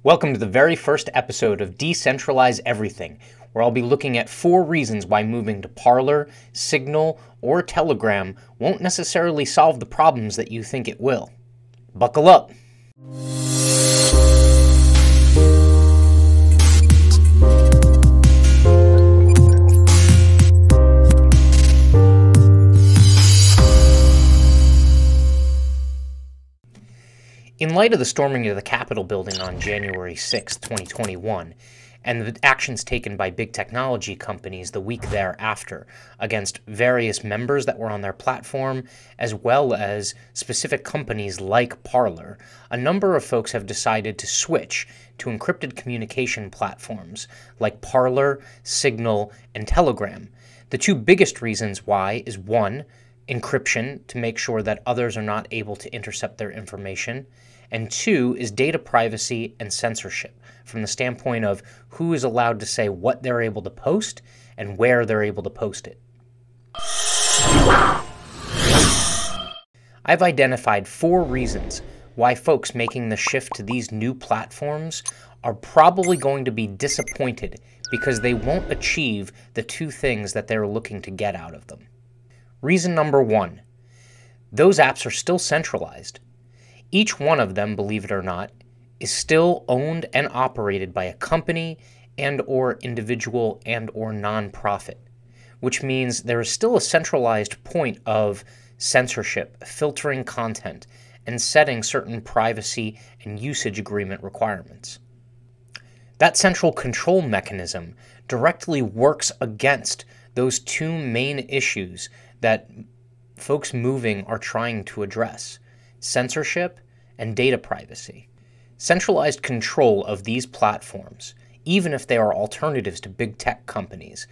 Welcome to the very first episode of Decentralize Everything, where I'll be looking at 4 reasons why moving to Parler, Signal, or Telegram won't necessarily solve the problems that you think it will. Buckle up! In light of the storming of the Capitol building on January 6, 2021, and the actions taken by big technology companies the week thereafter against various members that were on their platform, as well as specific companies like Parler, a number of folks have decided to switch to encrypted communication platforms like Parler, Signal, and Telegram. The 2 biggest reasons why is 1, encryption to make sure that others are not able to intercept their information, and 2 is data privacy and censorship from the standpoint of who is allowed to say what they're able to post and where they're able to post it. I've identified 4 reasons why folks making the shift to these new platforms are probably going to be disappointed because they won't achieve the 2 things that they're looking to get out of them. Reason number 1, those apps are still centralized. Each one of them, believe it or not, is still owned and operated by a company and or individual and or nonprofit, which means there is still a centralized point of censorship, filtering content, and setting certain privacy and usage agreement requirements. That central control mechanism directly works against those 2 main issues that folks moving are trying to address: censorship and data privacy. Centralized control of these platforms, even if they are alternatives to big tech companies,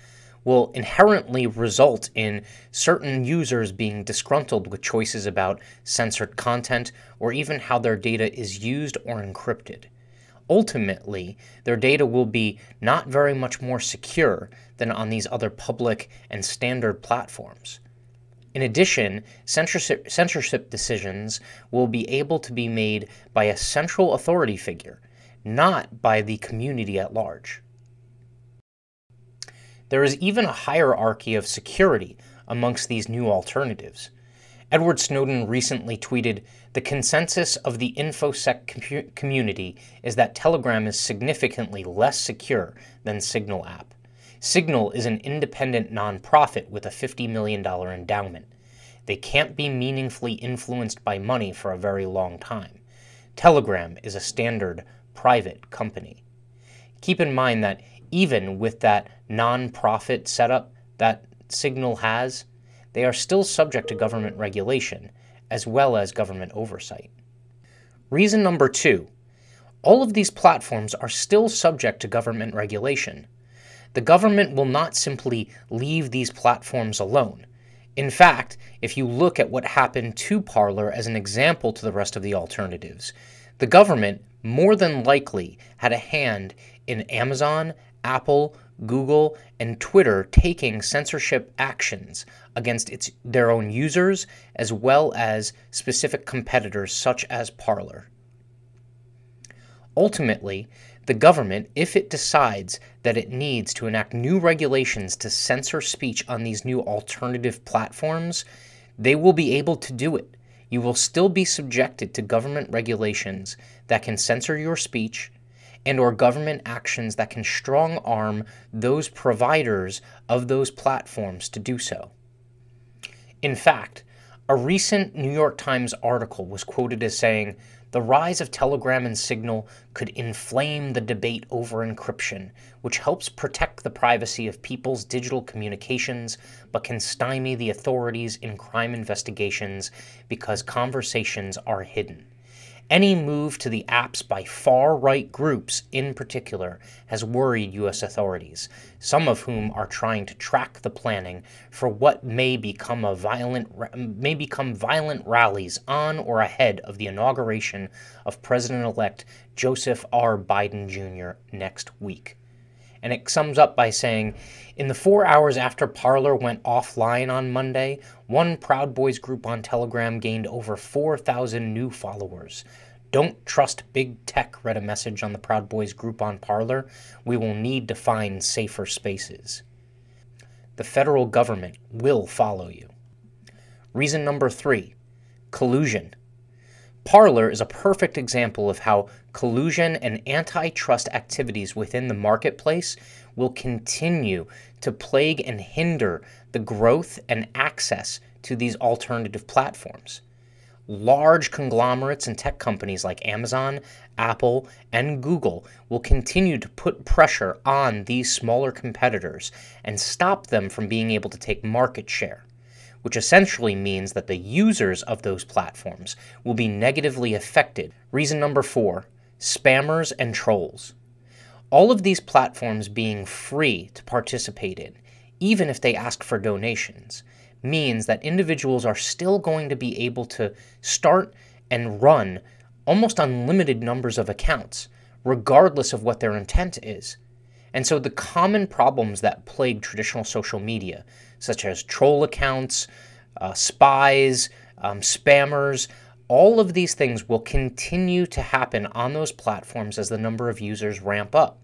will inherently result in certain users being disgruntled with choices about censored content or even how their data is used or encrypted. Ultimately, their data will be not very much more secure than on these other public and standard platforms. In addition, censorship decisions will be able to be made by a central authority figure, not by the community at large. There is even a hierarchy of security amongst these new alternatives. Edward Snowden recently tweeted, "The consensus of the InfoSec community is that Telegram is significantly less secure than Signal app. Signal is an independent nonprofit with a $50 million endowment. They can't be meaningfully influenced by money for a very long time. Telegram is a standard private company." Keep in mind that even with that nonprofit setup that Signal has, they are still subject to government regulation as well as government oversight. Reason number 2, all of these platforms are still subject to government regulation. The government will not simply leave these platforms alone. In fact, if you look at what happened to Parler as an example to the rest of the alternatives, the government more than likely had a hand in Amazon, Apple, Google, and Twitter taking censorship actions against their own users as well as specific competitors such as Parler. Ultimately, the government, if it decides that it needs to enact new regulations to censor speech on these new alternative platforms, they will be able to do it. You will still be subjected to government regulations that can censor your speech and or government actions that can strong-arm those providers of those platforms to do so. In fact, a recent New York Times article was quoted as saying, "The rise of Telegram and Signal could inflame the debate over encryption, which helps protect the privacy of people's digital communications, but can stymie the authorities in crime investigations because conversations are hidden. Any move to the apps by far-right groups in particular has worried U.S. authorities, some of whom are trying to track the planning for what may become violent rallies on or ahead of the inauguration of President-elect Joseph R. Biden Jr. next week." And it sums up by saying, "In the 4 hours after Parler went offline on Monday, one Proud Boys group on Telegram gained over 4,000 new followers. Don't trust big tech, read a message on the Proud Boys group on Parler. We will need to find safer spaces. The federal government will follow you. Reason number 3, collusion. Parler is a perfect example of how collusion and antitrust activities within the marketplace will continue to plague and hinder the growth and access to these alternative platforms. Large conglomerates and tech companies like Amazon, Apple, and Google will continue to put pressure on these smaller competitors and stop them from being able to take market share, which essentially means that the users of those platforms will be negatively affected. Reason number 4, spammers and trolls. All of these platforms being free to participate in, even if they ask for donations, means that individuals are still going to be able to start and run almost unlimited numbers of accounts, regardless of what their intent is. And so the common problems that plague traditional social media, such as troll accounts, spies, spammers, all of these things will continue to happen on those platforms as the number of users ramp up.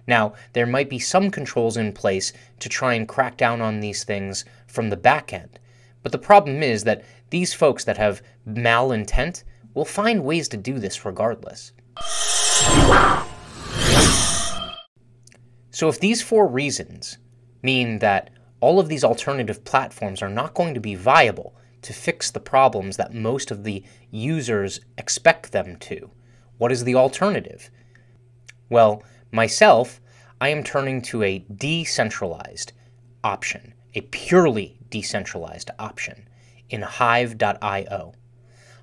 Now, there might be some controls in place to try and crack down on these things from the back end, but the problem is that these folks that have malintent will find ways to do this regardless. So if these 4 reasons mean that all of these alternative platforms are not going to be viable to fix the problems that most of the users expect them to, what is the alternative? Well, myself, I am turning to a decentralized option, a purely decentralized option in Hive.io.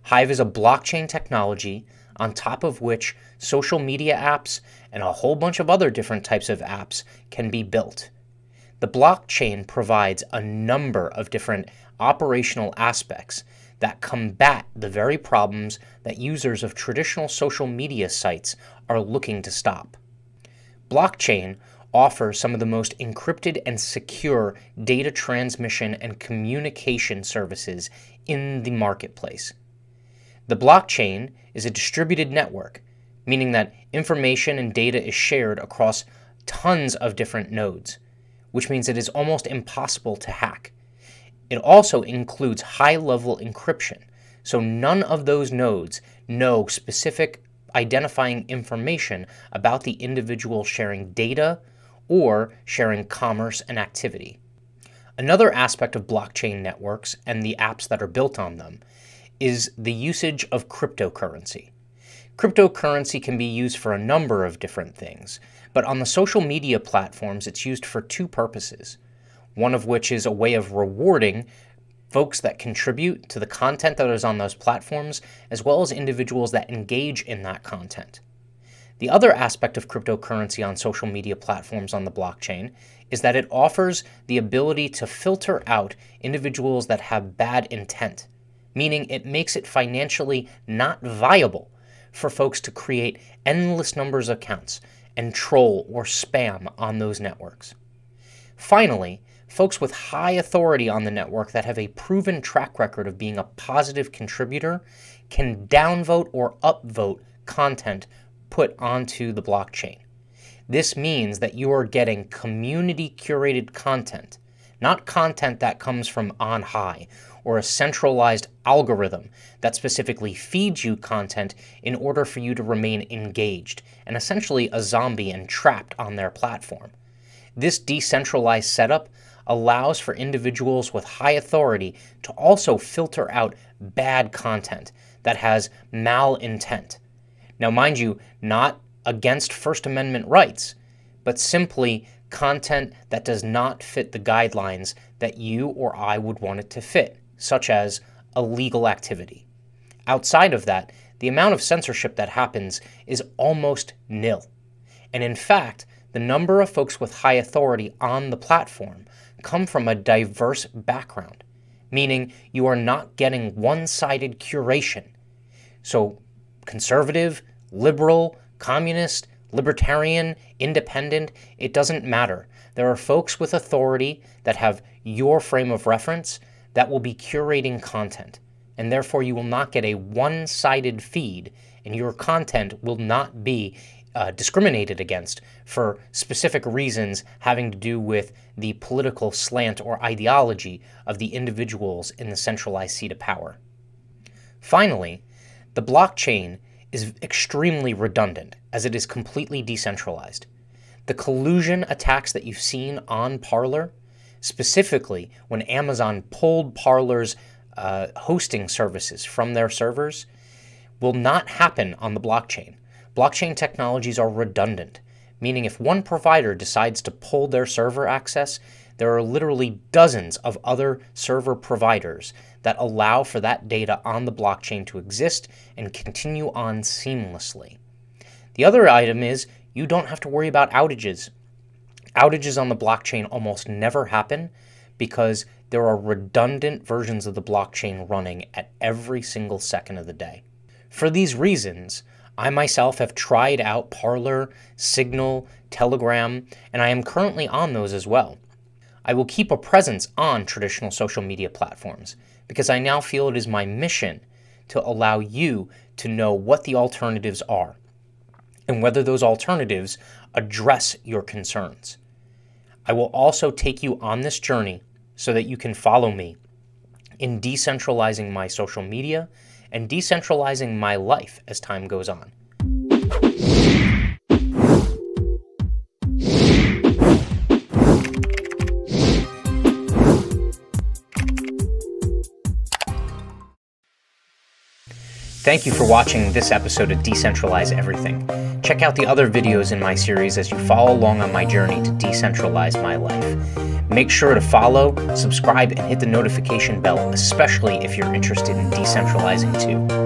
Hive is a blockchain technology on top of which social media apps and a whole bunch of other different types of apps can be built. The blockchain provides a number of different operational aspects that combat the very problems that users of traditional social media sites are looking to stop. Blockchain offers some of the most encrypted and secure data transmission and communication services in the marketplace. The blockchain is a distributed network, meaning that information and data is shared across tons of different nodes, which means it is almost impossible to hack. It also includes high-level encryption, so none of those nodes know specific identifying information about the individual sharing data or sharing commerce and activity. Another aspect of blockchain networks and the apps that are built on them is the usage of cryptocurrency. Cryptocurrency can be used for a number of different things, but on the social media platforms it's used for 2 purposes, one of which is a way of rewarding folks that contribute to the content that is on those platforms, as well as individuals that engage in that content. The other aspect of cryptocurrency on social media platforms on the blockchain is that it offers the ability to filter out individuals that have bad intent, meaning it makes it financially not viable for folks to create endless numbers of accounts and troll or spam on those networks. Finally, folks with high authority on the network that have a proven track record of being a positive contributor can downvote or upvote content put onto the blockchain. This means that you are getting community-curated content, not content that comes from on high or a centralized algorithm that specifically feeds you content in order for you to remain engaged and essentially a zombie and trapped on their platform. This decentralized setup allows for individuals with high authority to also filter out bad content that has malintent. Now, mind you, not against First Amendment rights, but simply content that does not fit the guidelines that you or I would want it to fit, such as illegal activity. Outside of that, the amount of censorship that happens is almost nil. And in fact, the number of folks with high authority on the platform come from a diverse background, meaning you are not getting one-sided curation. So conservative, liberal, communist, libertarian, independent, it doesn't matter. There are folks with authority that have your frame of reference that will be curating content, and therefore you will not get a one-sided feed and your content will not be discriminated against for specific reasons having to do with the political slant or ideology of the individuals in the centralized seat of power. Finally, the blockchain is extremely redundant as it is completely decentralized. The collusion attacks that you've seen on Parler, specifically when Amazon pulled Parler's hosting services from their servers, will not happen on the blockchain. Blockchain technologies are redundant, meaning if one provider decides to pull their server access, there are literally dozens of other server providers that allow for that data on the blockchain to exist and continue on seamlessly. The other item is you don't have to worry about outages. Outages on the blockchain almost never happen because there are redundant versions of the blockchain running at every single second of the day. For these reasons, I myself have tried out Parler, Signal, Telegram, and I am currently on those as well. I will keep a presence on traditional social media platforms because I now feel it is my mission to allow you to know what the alternatives are and whether those alternatives address your concerns. I will also take you on this journey so that you can follow me in decentralizing my social media and decentralizing my life as time goes on. Thank you for watching this episode of Decentralize Everything. Check out the other videos in my series as you follow along on my journey to decentralize my life. Make sure to follow, subscribe, and hit the notification bell, especially if you're interested in decentralizing too.